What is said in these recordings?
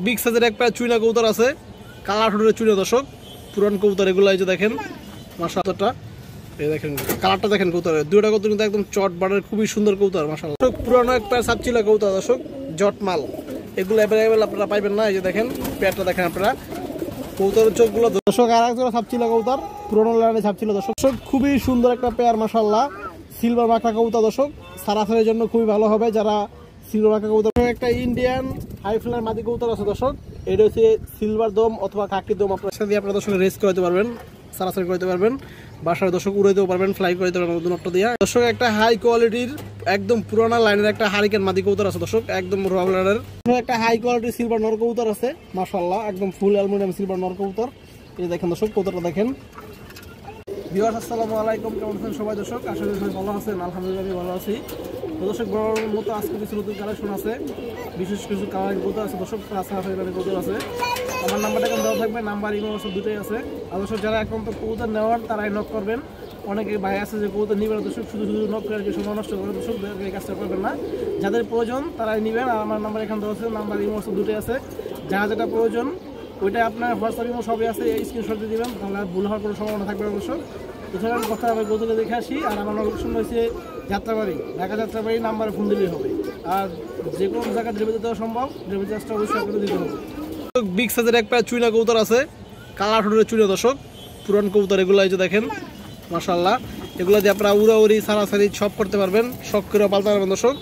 Big সাইজের এক পায়ে চুইনা কবুতর আছে, কালা ঠোঁটের চুইনা দর্শক, পুরান কবুতর এগুলো এই যে দেখেন মাশাআল্লাহ, এই দেখেন কালারটা দেখেন কবুতরের, দুইটা কবুতর কিন্তু একদম চট বাড়ের খুবই সুন্দর কবুতর মাশাআল্লাহ। পুরানো এক পায়ে সাপচিলা কবুতর দর্শক, জটমাল, এগুলো অ্যাভেলেবেল আপনারা পাইবেন না। এই যে দেখেন পেয়ারটা দেখেন আপনারা, কবুতরের চোখগুলো দর্শক আর একজন সাপচিলা কবুতর, পুরোনো লাইনে সাপচিলা দর্শক, খুবই সুন্দর একটা পেয়ার মাশাআল্লাহ। সিলভার মাখা কবুতর দর্শক, সারাসারের জন্য খুবই ভালো হবে যারা সিলভার মাখা কবুতর। একটা ইন্ডিয়ান হাই ফ্লাইয়ার মাদি কবুতর আছে দর্শক, এটা হচ্ছে সিলভার দম অথবা খাকি দম, আপনার সাথে আপনারা দর্শক রেস করতে পারবেন, সারাসারি করতে পারবেন, বাসায় দর্শক উড়াইতেও পারবেন, ফ্লাই করতে পারবেন নটটা দিয়ে দর্শক। একটা হাই কোয়ালিটির একদম পুরানা লাইনের একটা হারিকেন মাদি কবুতর আছে দর্শক, একদম রবলারের একটা হাই কোয়ালিটির সিলভার নর কবুতর আছে মাশাআল্লাহ, একদম ফুল অ্যালুমিনিয়াম সিলভার নর কবুতর। এই দেখেন দর্শক কবুতরটা দেখেন। ভিউয়ার্স আসসালামু আলাইকুম, কেমন আছেন সবাই দর্শক? আশা করি সবাই ভালো আছেন, আলহামদুলিল্লাহ আমি ভালো আছি দর্শক। বড় মতো আজকে কিছু নতুন কালেকশন আছে, বিশেষ কিছু কালারিং কবুতর আছে দর্শক, কবুতর আছে। আমার নাম্বারটা এখন দেওয়া থাকবে, নাম্বার ইমো সব দুটোই আছে। আর দর্শক যারা এখন তো কবুতর নেওয়ার তারাই নক করবেন, অনেকে ভাই আছে যে কবুতর নিবেন দর্শক, শুধু শুধু নক করে আর কি সময় নষ্ট করে দর্শক, এই কাজটা করবেন না। যাদের প্রয়োজন তারাই নেবেন, আর আমার নাম্বার এখানে দেওয়া আছে, নাম্বার ইমো সব দুটোই আছে। যারা যেটা প্রয়োজন ওইটা আপনার হোয়াটসঅ্যাপ ইমো সবই আছে, এই স্ক্রিনশট দিয়ে দেবেন, তাহলে ভুল হওয়ার কোনো সম্ভাবনা থাকবে না দর্শক। এছাড়া কথা আমি কবুতরকে দেখে আসি, আর আমার লোকেশন হয়েছে যাত্রাবাড়ি, ঢাকা যাত্রাবাড়ি, নাম্বারে ফোন দিলেই হবে। আর যে কোনো জায়গায় ডেলিভারি দেওয়া সম্ভব, ডেলিভারি চার্জটা অবশ্যই আপনাদের দিতে হবে। বিগ সাইজের এক পায়ে চুইনা কবুতর আছে, কালা ঠোঁটের চুইনা দর্শক, পুরান কবুতর এগুলো এই যে দেখেন মাশাআল্লাহ, এগুলো দিয়ে আপনারা উড়াউড়ি সারাসারি সব করতে পারবেন, শখ করে পালতে পারবেন দর্শক।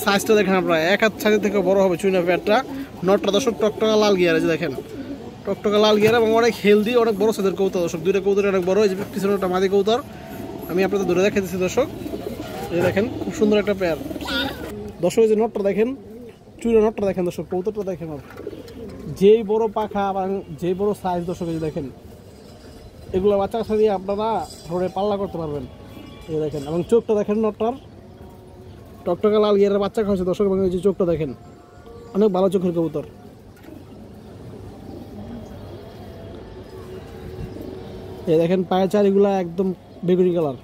সাইজটা দেখেন আপনারা এক হাত সাইজের থেকে বড় হবে চুইনা পেয়ারটা, নটটা দর্শক টকটকা লাল গিয়ার, এই যে দেখেন টকটকা লাল গিয়ার, এবং অনেক হেলদি, অনেক বড় সাইজের কবুতর দর্শক, দুইটা কবুতর অনেক বড়। এই যে পিছনে একটা মাদি কবুতর, আমি আপনাদের ধরে দেখাইতেছি দর্শক, এই দেখেন খুব সুন্দর একটা পেয়ার দর্শক। এই যে নটটা দেখেন, চুইনা নটটা দেখেন দর্শক, কবুতরটা দেখেন যেই বড় পাখা বা যেই বড় সাইজ দর্শক, এই যে দেখেন এগুলো বাচ্চার সাথে আপনারা ধরে পাল্লা করতে পারবেন, এই দেখেন। এবং চোখটা দেখেন নটটার, টকটকা লাল গিয়ারের বাচ্চা খাওয়াছে দর্শক, এবং এই যে চোখটা দেখেন অনেক ভালো চোখের কবুতর। এই দেখেন পায়ের চারিগুলা একদম বেগুনি কালার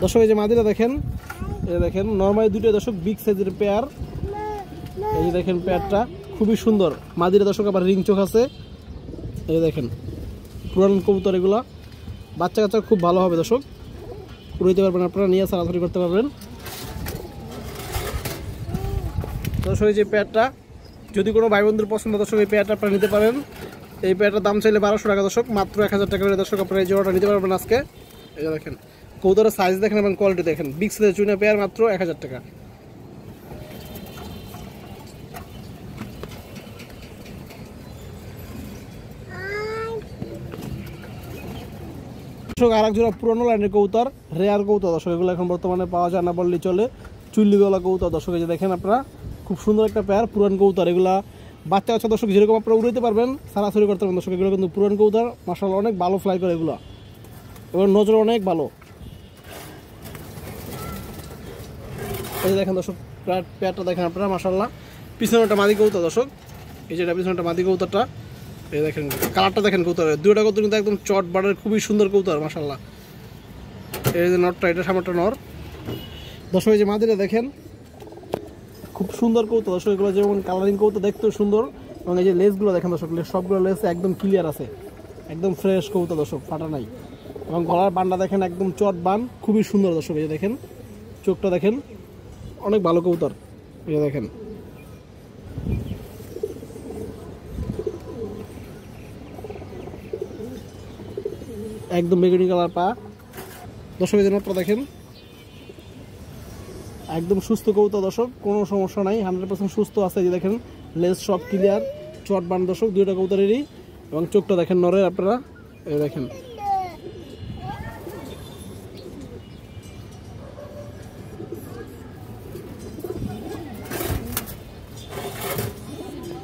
দর্শক। এই যে মাদিটা দেখেন, এই দেখেন নর্মালি দুটো দর্শক বিগ সাইজের পেয়ার, এই যে দেখেন পেয়ারটা খুবই সুন্দর মাদিটা দর্শক, আবার রিং চোখ আছে। এই দেখেন পুরান কবুতর, এগুলা বাচ্চা কাচ্চা খুব ভালো হবে দর্শক, উড়াইতে পারবেন আপনারা, নিয়ে সারাসারি করতে পারবেন দর্শক। এই যে পেয়ারটা যদি কোনো ভাই বন্ধুর পছন্দ দর্শক, এই পেয়ারটা আপনারা নিতে পারেন। এই পেয়ারটার দাম চাইলে 1200 টাকা দর্শক, মাত্র 1000 টাকা করে দর্শক আপনারা এই জোড়াটা নিতে পারবেন আজকে। এই যে দেখেন কবুতরের সাইজ দেখেন এবং কোয়ালিটি দেখেন, বিগ সাইজের চুইনা পেয়ার মাত্র 1000 টাকা দর্শক। আর এক জোড়া পুরোনো লাইনের কবুতর, রেয়ার কবুতর দর্শক, এগুলো এখন বর্তমানে পাওয়া যায় না বললেই চলে, চুল্লিগলা কবুতর দর্শক। এই যে দেখেন আপনারা খুব সুন্দর একটা পেয়ার পুরান কবুতর, এগুলা বাচ্চা বাচ্চা দর্শক যেরকম আপনারা উড়াইতে পারবেন, সারাসারি করতে পারবেন দর্শক। এগুলো কিন্তু পুরান কবুতর মাশাআল্লাহ, অনেক ভালো ফ্লাই করে এগুলো, এবং নজর অনেক ভালো। এই যে দেখেন দর্শক পেয়ারটা দেখেন আপনারা মাশাআল্লাহ, পিছনে একটা মাদি কবুতর দর্শক, এই যে এটা পিছনে একটা মাদি কবুতরটা, এই দেখেন কালারটা দেখেন কবুতরের, দুইটা কবুতর কিন্তু একদম চট বাড়ের খুবই সুন্দর কবুতর মাশাআল্লাহ। এই যে নটটা, এটা সামনেটা নর দর্শক। এই যে মাদিটা দেখেন খুব সুন্দর কবুতর দর্শক, এগুলো যেমন কালারিং কবুতর দেখতেও সুন্দর, এবং এই যে লেসগুলো দেখেন দর্শক, সবগুলো লেস একদম ক্লিয়ার আছে, একদম ফ্রেশ কবুতর দর্শক, ফাটা নাই। এবং গলার বানটা দেখেন একদম চট বান, খুবই সুন্দর দর্শক। এই যে দেখেন চোখটা দেখেন অনেক ভালো কবুতর, এই যে দেখেন একদম বেগুনি কালার পা দর্শক। এই যে নটটা দেখেন একদম সুস্থ কবুতর দর্শক, কোনো সমস্যা নাই, 100% সুস্থ আছে। এই যে দেখেন লেজ সব ক্লিয়ার, চট বান দর্শক দুইটা কবুতরেরই, এবং চোখটা দেখেন নরের আপনারা, এই দেখেন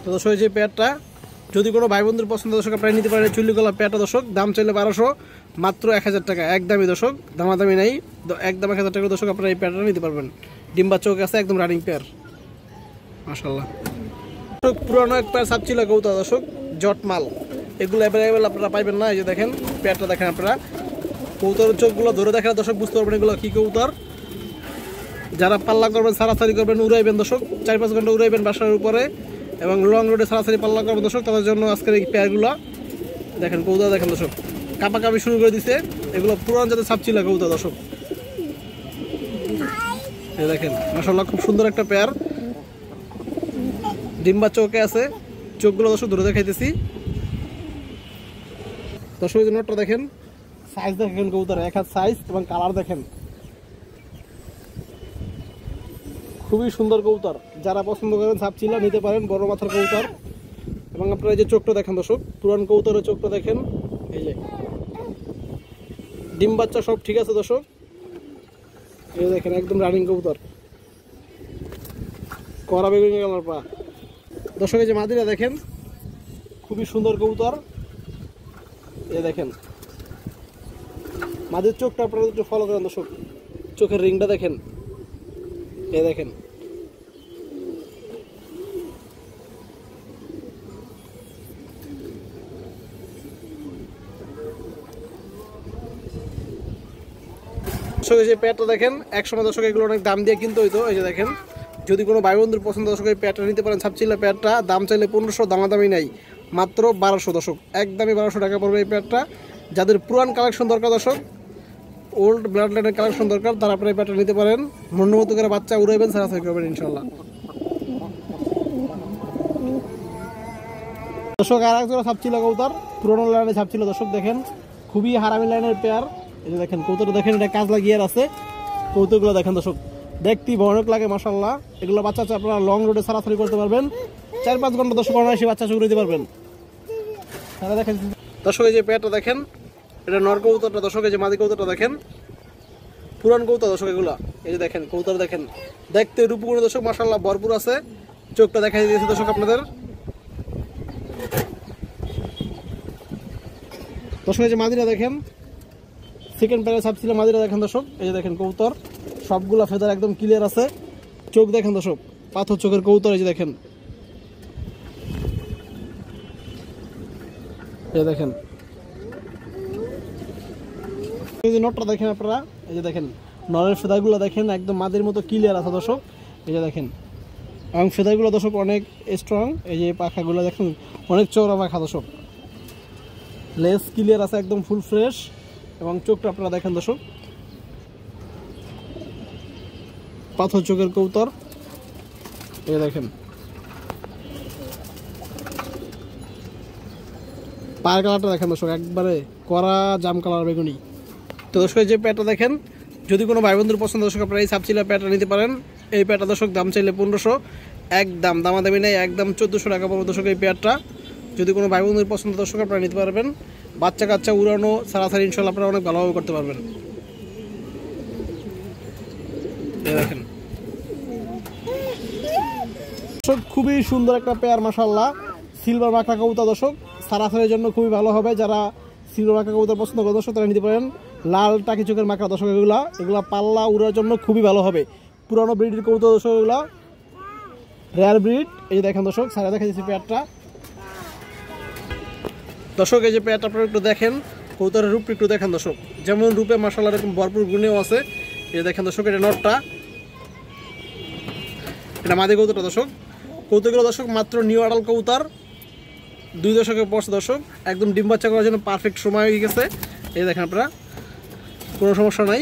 তো দর্শক। এই যে পেয়ারটা যদি কোনো ভাই বন্ধুর পছন্দ দর্শক আপনারা নিতে পারেন, চুল্লিগলা পেয়ারটা দর্শক, দাম চাইলে 1200, মাত্র 1000 টাকা, একদমই দর্শক, দামাদামি নাই, একদম 1000 টাকা দর্শক আপনারা এই পেয়ারটা নিতে পারবেন। ডিম্বা চোখ আছে, একদম রানিং পেয়ার মাশাআল্লাহ। পুরানো এক পেয়ার সাপচিলা কবুতর দর্শক, জটমাল, এগুলো অ্যাভেলেবেল আপনারা পাইবেন না। এই যে দেখেন পেয়ারটা দেখেন আপনারা, কবুতরের চোখগুলো ধরে দেখেন দর্শক বুঝতে পারবেন এগুলো কী কবুতর। যারা পাল্লা করবেন সারাসারি করবেন উড়াইবেন দর্শক 4-5 ঘন্টা উড়াইবেন বাসার উপরে এবং লং রোডে সারাসারি পাল্লা করবেন দর্শক তাদের জন্য আজকের এই পেয়ারগুলো দেখেন কৌতা দেখেন দর্শক কাপাকাপি শুরু করে দিছে এগুলো পুরান জাতের ছাপছিল কৌতা দর্শক এই দেখেন মাশাআল্লাহ খুব সুন্দর একটা পেয়ার ডিম্বা চোখে আছে চোখগুলো দর্শক ধরে দেখাইতেছি দর্শক এই নোটটা দেখেন সাইজ দেখেন কবুতর এক হাত সাইজ এবং কালার দেখেন খুবই সুন্দর কবুতর যারা পছন্দ করেন ছাপচিলা নিতে পারেন বড় মাথার কবুতর এবং আপনারা এই যে চোখটা দেখেন দর্শক পুরান কবুতরের চোখটা দেখেন এই যে ডিম বাচ্চা সব ঠিক আছে দর্শক এই দেখেন একদম রানিং কবুতর করা বেগুনি কালার পা দর্শক এই যে মাদিরা দেখেন খুবই সুন্দর কবুতর এই দেখেন মাদির চোখটা আপনারা একটু ফলো করেন দর্শক চোখের রিংটা দেখেন এই দেখেন দর্শক এই যে প্যাডটা দেখেন একসময় দর্শক এগুলো অনেক দাম দিয়ে কিনতে হইতো এই যে দেখেন যদি কোনো ভাই বন্ধুর পছন্দ দর্শক এই প্যাডটা নিতে পারেন ছাপচিলা প্যাডটা দাম চাইলে 1500 দামাদামি নাই মাত্র 1200 দর্শক একদমই 1200 টাকা পড়বে এই প্যাডটা যাদের পুরান কালেকশন দরকার দর্শক ওল্ড ব্লাড লাইনের কালেকশন দরকার তারা আপনারা এই প্যাডটা নিতে পারেন মনের মতো করে বাচ্চা উড়াইবেন সারাসারি করবেন ইনশাল্লাহ দর্শক আর একজন ছাপচিলা কবুতর পুরোনো লাইনে ছাপছিল দর্শক দেখেন খুবই হারামি লাইনের পেয়ার এই যে দেখেন কবুতরটা দেখেন এটা কাজলা গিয়ার আছে কবুতরগুলো দেখেন দর্শক দেখতে ভয়ানক লাগে মাশাআল্লাহ এগুলো বাচ্চা আপনারা লং রোডে সারাসারি করতে পারবেন 4-5 ঘন্টা দর্শক অনায়াসে বাচ্চা শুরু দিতে পারবেন তারা দেখেন দর্শক এই যে পেয়ারটা দেখেন এটা নর কবুতরটা দর্শক এই যে মাদি কবুতরটা দেখেন পুরান কবুতর দর্শক এগুলা এই যে দেখেন কবুতর দেখেন দেখতে রূপগুণ দর্শক মাশাআল্লাহ ভরপুর আছে চোখটা দেখাই দিয়েছে দর্শক আপনাদের দর্শক এই যে মাদিরা দেখেন সেকেন্ড প্যারে ছাপছিল মাদিরা দেখেন দর্শক এই যে দেখেন কবুতর সবগুলা ফেদার একদম ক্লিয়ার আছে চোখ দেখেন দর্শক পাথর চোখের কবুতর এই যে দেখেন এই দেখেন এই যে নটটা দেখেন আপনারা এই যে দেখেন নরের ফেদারগুলো দেখেন একদম মাদের মতো ক্লিয়ার আছে দর্শক এই যে দেখেন এবং ফেদারগুলো দর্শক অনেক স্ট্রং এই যে পাখাগুলো দেখেন অনেক চওড়া পাখা দর্শক লেস ক্লিয়ার আছে একদম ফুল ফ্রেশ এবং চোখটা আপনারা দেখেন দর্শক পাথর চোখের কবুতর এই দেখেন পায়ের কালারটা দেখেন দর্শক একবারে কড়া জাম কালার বেগুনি তো দর্শক যে প্যাডটা দেখেন যদি কোনো ভাই বন্ধুর পছন্দ দর্শক আপনারা এই ছাপচিলা প্যাডটা নিতে পারেন এই প্যাডটা দর্শক দাম চাইলে 1500 একদম দামাদামি নেই একদম 1400 টাকা পড়বে দর্শক এই প্যাডটা যদি কোনো ভাই বন্ধুর পছন্দ দর্শক আপনারা নিতে পারবেন বাচ্চা কাচ্চা উড়ানো সারাসারি ইনশাল্লাহ আপনারা অনেক ভালোভাবে করতে পারবেন দেখেন দর্শক খুবই সুন্দর একটা পেয়ার মাশাআল্লাহ সিলভার মাখা কবুতর দর্শক সারাসারির জন্য খুবই ভালো হবে যারা সিলভার মাখা কবুতর পছন্দ করে দর্শক তারা নিতে পারেন লাল টাকি চোখের মাখা দর্শক এগুলা পাল্লা উড়ার জন্য খুবই ভালো হবে পুরানো ব্রিডের কবুতর দর্শক এগুলা রেয়ার ব্রিড এই যে দেখেন দর্শক সারা দেখা যাচ্ছে পেয়ারটা দর্শক এই যে পেয়ারটা আপনারা একটু দেখেন কবুতরের রূপটা একটু দেখেন দর্শক যেমন রূপে মাশাআল্লাহ এরকম ভরপুর গুণেও আছে এই যে দেখেন দর্শক এটা নটটা এটা মাদি কবুতরটা দর্শক কবুতরগুলো দর্শক মাত্র নিউ আডাল কবুতর 2 দশকের পর দর্শক একদম ডিম বাচ্চা করার জন্য পারফেক্ট সময় হয়ে গেছে এই দেখেন আপনারা কোনো সমস্যা নাই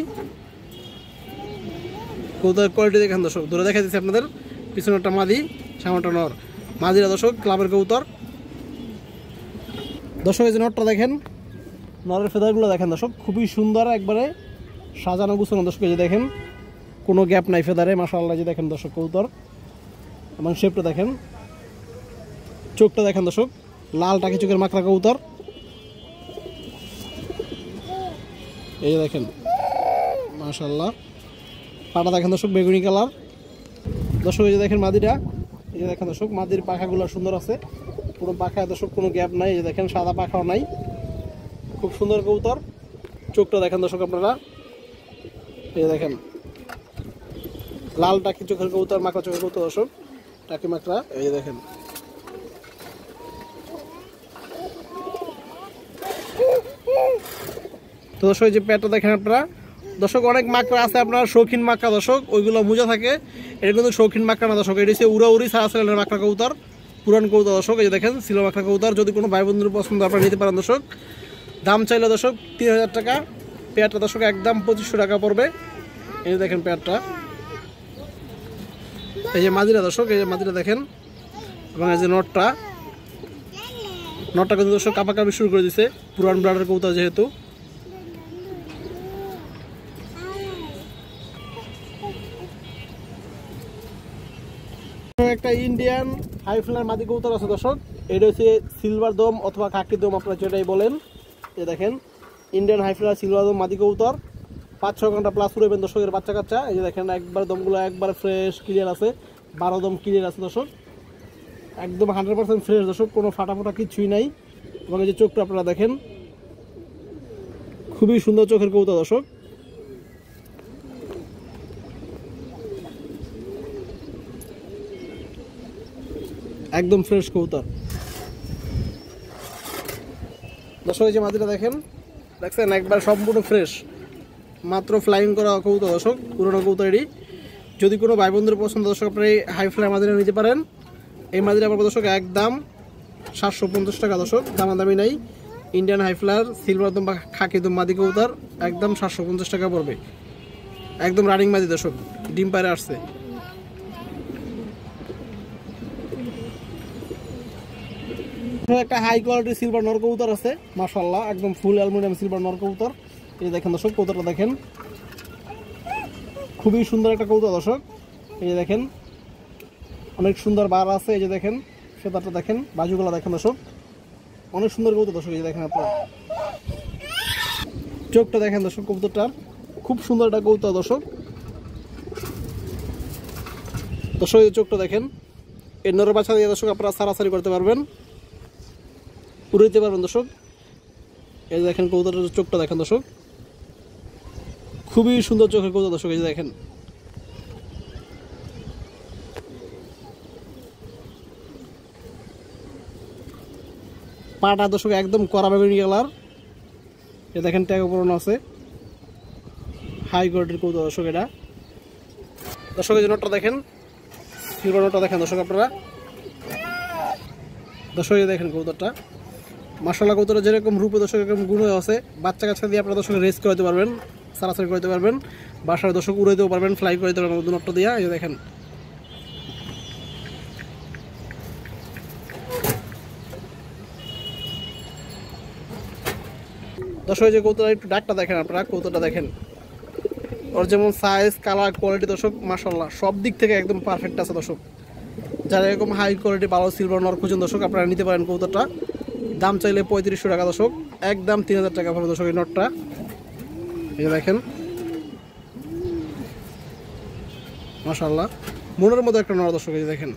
কবুতরের কোয়ালিটি দেখেন দর্শক দূরে দেখা দিচ্ছে আপনাদের পিছনে একটা মাদি সামনেটা নর মাদিরা দর্শক ক্লাবের কবুতর দর্শক এই যে নটটা দেখেন নরের ফেদারগুলো দেখেন দর্শক খুবই সুন্দর একবারে সাজানো গুছানো দর্শক এই যে দেখেন কোনো গ্যাপ নাই ফেদারে মাশাআল্লাহ যে দেখেন দর্শক কবুতর এবং শেপটা দেখেন চোখটা দেখেন দর্শক লাল টাকি চোখের মাকড়া কবুতর এই যে দেখেন মাশাআল্লাহ পাটা দেখেন দর্শক বেগুনি কালার দর্শক এই যে দেখেন মাদিটা এই যে দেখেন দর্শক মাদির পাখাগুলো সুন্দর আছে পুরো পাখায় দর্শক কোনো গ্যাপ নাই এই যে দেখেন সাদা পাখাও নাই খুব সুন্দর কবুতর চোখটা দেখেন দর্শক আপনারা এই যে দেখেন লাল টাকি চোখের কবুতর মাকড়া চোখের কবুতর দর্শক টাকি মাকড়া এই যে দেখেন তো দর্শক যে প্যাডটা দেখেন আপনারা দর্শক অনেক মাকড়া আছে আপনার শৌখিন মাকড়া দর্শক, ওইগুলো মোজা থাকে। এটা কিন্তু শৌখিন মাকড়া না দর্শক, এটা হচ্ছে উড়াউড়ি সারাসারের মাকড়া কবুতর, পুরান কবুতর দর্শক। এই যে দেখেন সিলভার মাকড়া কবুতর, যদি কোনো ভাই বন্ধুর পছন্দ আপনারা নিতে পারেন দর্শক। দাম চাইলে দর্শক 3000 টাকা পেয়ারটা দর্শক, একদম 2500 টাকা পড়বে। এই যে দেখেন পেয়ারটা, এই যে মাদিরা দর্শক, এই যে মাদিরা দেখেন, এবং এই যে নটটা কিন্তু দর্শক কাপাকাপি শুরু করে দিছে, পুরান ব্লাডের কবুতর যেহেতু। একটা ইন্ডিয়ান হাই ফ্লায়ার মাদি কবুতর আছে দর্শক, এটা হচ্ছে সিলভার দম অথবা খাকি দম আপনারা যেটাই বলেন। এই দেখেন ইন্ডিয়ান হাই ফ্লায়ার সিলভার দম মাদি কবুতর, 5-6 ঘন্টা প্লাস উড়াবেন দর্শকের বাচ্চা কাচ্চা। এই যে দেখেন একবার দমগুলো একবার ফ্রেশ ক্লিয়ার আছে, 12 দম ক্লিয়ার আছে দর্শক, একদম 100% ফ্রেশ দর্শক, কোনো ফাটাফোটা কিছুই নাই। এবং এই যে চোখটা আপনারা দেখেন, খুবই সুন্দর চোখের কবুতর দর্শক। একদম ফ্রেশ কবুতর দর্শক। এই যে মাদিটা দেখেন, দেখছেন একবার সম্পূর্ণ ফ্রেশ, মাত্র ফ্লাইং করা কবুতর দর্শক, পুরোনো কবুতরই। যদি কোনো ভাই বন্ধুর পছন্দ দর্শক আপনারা এই হাই ফ্লাই মাদিরা নিতে পারেন। এই মাদিরা আপনার দর্শক একদম 750 টাকা দর্শক, দামাদামি নাই। ইন্ডিয়ান হাই ফ্লায়ার সিলভার দম বা খাকি দম মাদি কবুতর একদম 750 টাকা পড়বে, একদম রানিং মাদি দর্শক, ডিম পারে আসছে। একটা হাই কোয়ালিটির সিলভার নর কবুতর আছে মাশাআল্লাহ, একদম ফুল অ্যালুমিনিয়াম সিলভার নর কবুতর। এই দেখেন দর্শক কবুতরটা দেখেন, খুবই সুন্দর একটা কবুতর দর্শক। এই যে দেখেন অনেক সুন্দর বার আছে, এই যে দেখেন সেতারটা দেখেন, বাজুগুলো দেখেন দর্শক, অনেক সুন্দর কবুতর দর্শক। এই যে দেখেন আপনারা চোখটা দেখেন দর্শক কবুতরটার, খুব সুন্দর একটা কবুতর দর্শক। দর্শক এই চোখটা দেখেন, এর নর বাচ্চা দিয়ে দর্শক আপনারা সারাসারি করতে পারবেন, উড়াইতে পারবেন দর্শক। এই দেখেন কবুতরের চোখটা দেখেন দর্শক, খুবই সুন্দর চোখের কবুতর দর্শক। এই যে দেখেন পাটা দর্শক একদম কড়া বেগুনি কালার। এই দেখেন ট্যাগ পরানো আছে, হাই কোয়ালিটির কবুতর দর্শক এটা। দর্শক এই যে নটটা দেখেন, সিলভার নটটা দেখেন দর্শক আপনারা। দর্শক এই দেখেন কবুতরটা মাশাআল্লাহ, কবুতরটা যেরকম রূপে দর্শক এরকম গুণ আছে, বাচ্চা কাচ্চা দিয়ে আপনারা দর্শক রেস করাতে পারবেন, সারাসারি করতে পারবেন, বাসায় দর্শক উড়াইতেও পারবেন, ফ্লাই করতে পারবেন নটটা দিয়ে। এই দেখেন দর্শক যে কবুতরটা একটু ডাকটা দেখেন আপনারা, কবুতরটা দেখেন, ওর যেমন সাইজ কালার কোয়ালিটি দর্শক মাশাআল্লাহ সব দিক থেকে একদম পারফেক্ট আছে দর্শক। যারা এরকম হাই কোয়ালিটি ভালো সিলভার নর খুঁজেন দর্শক আপনারা নিতে পারেন কবুতরটা। দাম চাইলে 3500 টাকা দর্শক, একদম 3000 টাকা পাবে দর্শক এই নটটা। এই দেখেন মাশাআল্লাহ মনের মতো একটা নর দর্শক। এই দেখেন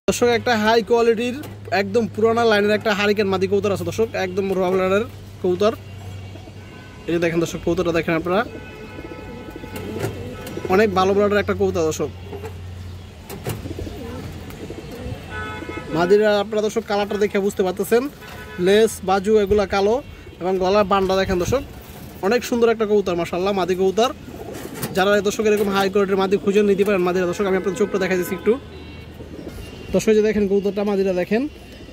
দর্শক একটা হাই কোয়ালিটির একদম পুরানা লাইনের একটা হারিকেন মাদি কবুতর আছে দর্শক, একদম র ব্লাডের কবুতর। এই যে দেখেন দর্শক কবুতরটা দেখেন আপনারা, অনেক ভালো ব্লাডের একটা কবুতর দর্শক। মাদিরা আপনারা দর্শক কালারটা দেখে বুঝতে পারতেছেন, লেস বাজু এগুলা কালো এবং গলার বান্ডা দেখেন দর্শক, অনেক সুন্দর একটা কবুতর মাশাআল্লাহ মাদি কবুতর। যারা দর্শক এরকম হাই কোয়ালিটির মাদি খুঁজে নিতে পারেন মাদিরা দর্শক, আমি আপনার চোখটা দেখা দিচ্ছি একটু দর্শক। যে দেখেন কবুতরটা মাদিরা দেখেন,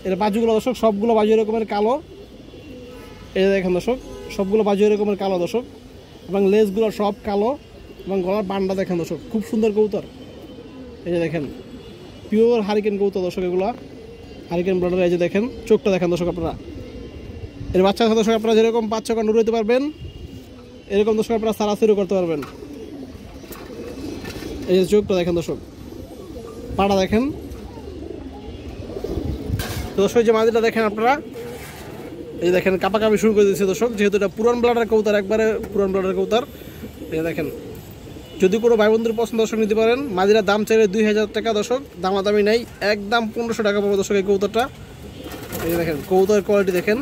এর বাজুগুলো দর্শক সবগুলো বাজু এরকমের কালো। এই দেখেন দর্শক সবগুলো বাজু এরকমের কালো দর্শক, এবং লেসগুলো সব কালো এবং গলার বান্ডা দেখেন দর্শক, খুব সুন্দর কবুতর। এই যে দেখেন পিওর হারিকেন কবুতর দর্শক, এগুলো হারিকেন ব্লাডের। এই যে দেখেন চোখটা দেখেন দর্শক আপনারা, এর বাচ্চা দর্শক আপনারা যেরকম 5-6 ঘন্টা উড়াইতে পারবেন, এরকম দর্শক আপনারা সারাসারিও করতে পারবেন। এই যে চোখটা দেখেন দর্শক, পাটা দেখেন দর্শক। যে মাদিটা দেখেন আপনারা, এই দেখেন কাপাকাপি শুরু করে দিয়েছে দর্শক, যেহেতু এটা পুরান ব্লাডের কবুতর, একবারে পুরান ব্লাডের কবুতর। এই দেখেন যদি কোনো ভাই বন্ধুর পছন্দ দর্শক নিতে পারেন। মাদিরা দাম চাইলে 2000 টাকা দর্শক, দামাদামি নেই, একদম 1500 টাকা পাবো দর্শক এই কবুতরটা। এই দেখেন কবুতরের কোয়ালিটি দেখেন,